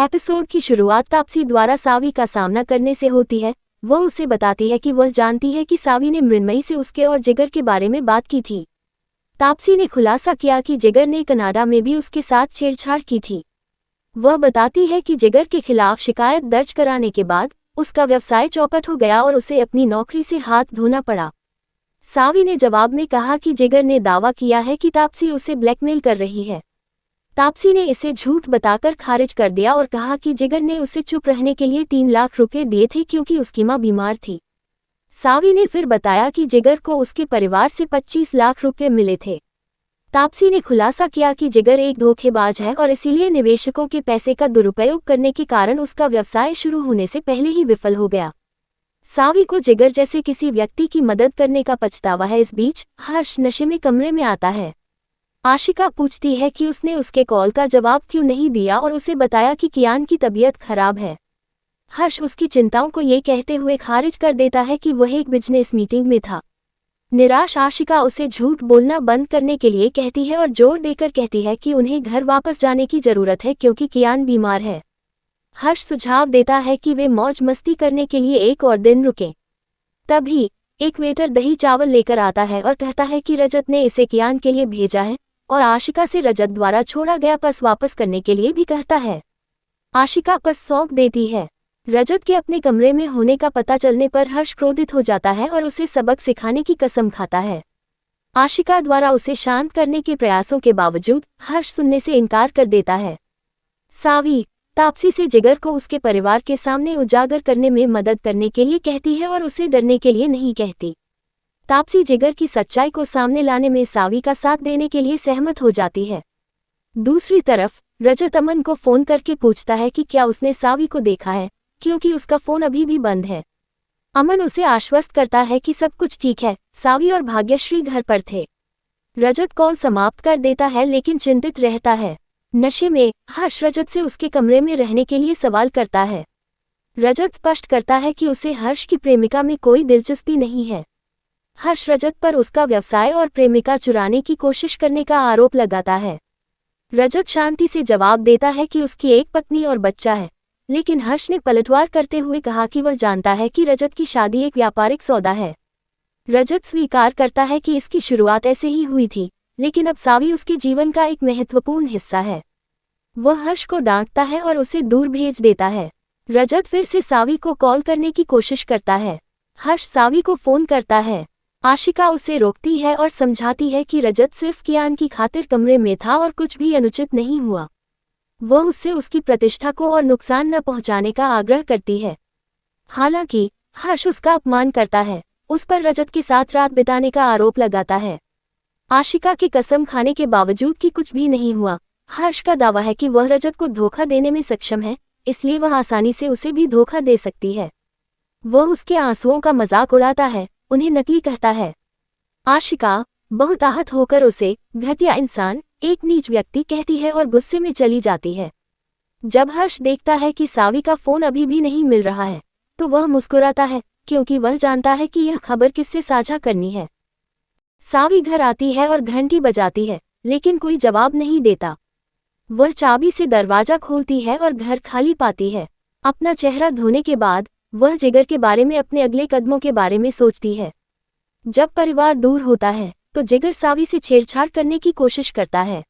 Episode की शुरुआत तापसी द्वारा सावी का सामना करने से होती है। वह उसे बताती है कि वह जानती है कि सावी ने मृण्मयी से उसके और जिगर के बारे में बात की थी। तापसी ने खुलासा किया कि जिगर ने कनाडा में भी उसके साथ छेड़छाड़ की थी। वह बताती है कि जिगर के खिलाफ शिकायत दर्ज कराने के बाद उसका व्यवसाय चौपट हो गया और उसे अपनी नौकरी से हाथ धोना पड़ा। सावी ने जवाब में कहा कि जिगर ने दावा किया है कि तापसी उसे ब्लैकमेल कर रही है। तापसी ने इसे झूठ बताकर खारिज कर दिया और कहा कि जिगर ने उसे चुप रहने के लिए 3 लाख रुपए दिए थे क्योंकि उसकी मां बीमार थी। सावी ने फिर बताया कि जिगर को उसके परिवार से 25 लाख रुपए मिले थे। तापसी ने खुलासा किया कि जिगर एक धोखेबाज है और इसीलिए निवेशकों के पैसे का दुरुपयोग करने के कारण उसका व्यवसाय शुरू होने से पहले ही विफल हो गया। सावी को जिगर जैसे किसी व्यक्ति की मदद करने का पछतावा है। इस बीच हर्ष नशे में कमरे में आता है। आशिका पूछती है कि उसने उसके कॉल का जवाब क्यों नहीं दिया और उसे बताया कि कियान की तबीयत खराब है। हर्ष उसकी चिंताओं को ये कहते हुए खारिज कर देता है कि वह एक बिजनेस मीटिंग में था। निराश आशिका उसे झूठ बोलना बंद करने के लिए कहती है और जोर देकर कहती है कि उन्हें घर वापस जाने की जरूरत है क्योंकि कियान बीमार है। हर्ष सुझाव देता है कि वे मौज मस्ती करने के लिए एक और दिन रुकें। तभी एक वेटर दही चावल लेकर आता है और कहता है कि रजत ने इसे कियान के लिए भेजा है और आशिका से रजत द्वारा छोड़ा गया पर्स वापस करने के लिए भी कहता है। आशिका पर्स सौंप देती है। रजत के अपने कमरे में होने का पता चलने पर हर्ष क्रोधित हो जाता है और उसे सबक सिखाने की कसम खाता है। आशिका द्वारा उसे शांत करने के प्रयासों के बावजूद हर्ष सुनने से इनकार कर देता है। सावी तापसी से जिगर को उसके परिवार के सामने उजागर करने में मदद करने के लिए कहती है और उसे डरने के लिए नहीं कहती। तापसी जिगर की सच्चाई को सामने लाने में सावी का साथ देने के लिए सहमत हो जाती है। दूसरी तरफ रजत अमन को फोन करके पूछता है कि क्या उसने सावी को देखा है क्योंकि उसका फोन अभी भी बंद है। अमन उसे आश्वस्त करता है कि सब कुछ ठीक है, सावी और भाग्यश्री घर पर थे। रजत कॉल समाप्त कर देता है लेकिन चिंतित रहता है। नशे में हर्ष रजत से उसके कमरे में रहने के लिए सवाल करता है। रजत स्पष्ट करता है कि उसे हर्ष की प्रेमिका में कोई दिलचस्पी नहीं है। हर्ष रजत पर उसका व्यवसाय और प्रेमिका चुराने की कोशिश करने का आरोप लगाता है। रजत शांति से जवाब देता है कि उसकी एक पत्नी और बच्चा है, लेकिन हर्ष ने पलटवार करते हुए कहा कि वह जानता है कि रजत की शादी एक व्यापारिक सौदा है। रजत स्वीकार करता है कि इसकी शुरुआत ऐसे ही हुई थी, लेकिन अब सावी उसके जीवन का एक महत्वपूर्ण हिस्सा है। वह हर्ष को डांटता है और उसे दूर भेज देता है। रजत फिर से सावी को कॉल करने की कोशिश करता है। हर्ष सावी को फोन करता है। आशिका उसे रोकती है और समझाती है कि रजत सिर्फ कियान की खातिर कमरे में था और कुछ भी अनुचित नहीं हुआ। वह उससे उसकी प्रतिष्ठा को और नुकसान न पहुंचाने का आग्रह करती है। हालांकि हर्ष उसका अपमान करता है, उस पर रजत के साथ रात बिताने का आरोप लगाता है। आशिका की कसम खाने के बावजूद कि कुछ भी नहीं हुआ, हर्ष का दावा है कि वह रजत को धोखा देने में सक्षम है, इसलिए वह आसानी से उसे भी धोखा दे सकती है। वह उसके आंसुओं का मजाक उड़ाता है, उन्हें नकली कहता है। आशिका बहुत आहत होकर उसे घटिया इंसान, एक नीच व्यक्ति कहती है और गुस्से में चली जाती है। जब हर्ष देखता है कि सावी का फोन अभी भी नहीं मिल रहा है, तो वह मुस्कुराता है क्योंकि वह जानता है कि यह खबर किससे साझा करनी है। सावी घर आती है और घंटी बजाती है, लेकिन कोई जवाब नहीं देता। वह चाबी से दरवाजा खोलती है और घर खाली पाती है। अपना चेहरा धोने के बाद वह जिगर के बारे में अपने अगले कदमों के बारे में सोचती है। जब परिवार दूर होता है तो जिगर सावी से छेड़छाड़ करने की कोशिश करता है।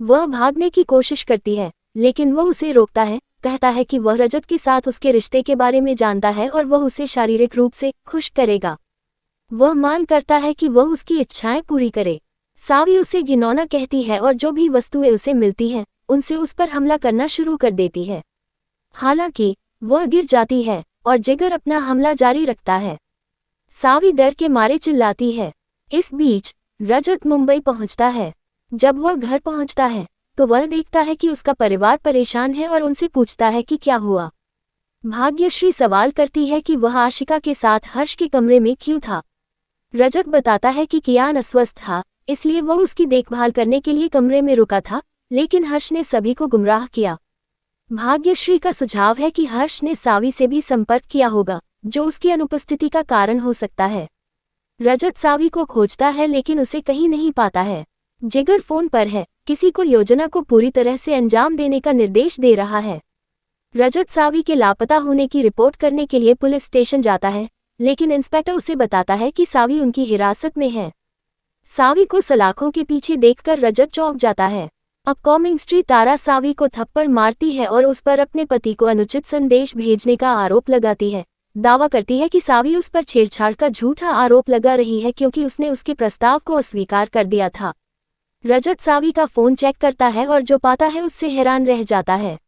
वह भागने की कोशिश करती है, लेकिन वह उसे रोकता है, कहता है कि वह रजत के साथ उसके रिश्ते के बारे में जानता है और वह उसे शारीरिक रूप से खुश करेगा। वह मान करता है कि वह उसकी इच्छाएं पूरी करे। सावी उसे घिनौना कहती है और जो भी वस्तुएं उसे मिलती हैं, उनसे उस पर हमला करना शुरू कर देती है। हालांकि वह गिर जाती है और जिगर अपना हमला जारी रखता है। सावी डर के मारे चिल्लाती है। इस बीच रजत मुंबई पहुंचता है। जब वह घर पहुंचता है तो वह देखता है कि उसका परिवार परेशान है और उनसे पूछता है कि क्या हुआ। भाग्यश्री सवाल करती है कि वह आशिका के साथ हर्ष के कमरे में क्यों था। रजत बताता है कि कियान अस्वस्थ था, इसलिए वह उसकी देखभाल करने के लिए कमरे में रुका था, लेकिन हर्ष ने सभी को गुमराह किया। भाग्यश्री का सुझाव है कि हर्ष ने सावी से भी संपर्क किया होगा, जो उसकी अनुपस्थिति का कारण हो सकता है। रजत सावी को खोजता है लेकिन उसे कहीं नहीं पाता है। जिगर फोन पर है, किसी को योजना को पूरी तरह से अंजाम देने का निर्देश दे रहा है। रजत सावी के लापता होने की रिपोर्ट करने के लिए पुलिस स्टेशन जाता है, लेकिन इंस्पेक्टर उसे बताता है कि सावी उनकी हिरासत में है। सावी को सलाखों के पीछे देखकर रजत चौंक जाता है। अपकमिंग स्त्री तारा सावी को थप्पड़ मारती है और उस पर अपने पति को अनुचित संदेश भेजने का आरोप लगाती है। दावा करती है कि सावी उस पर छेड़छाड़ का झूठा आरोप लगा रही है क्योंकि उसने उसके प्रस्ताव को अस्वीकार कर दिया था। रजत सावी का फोन चेक करता है और जो पाता है उससे हैरान रह जाता है।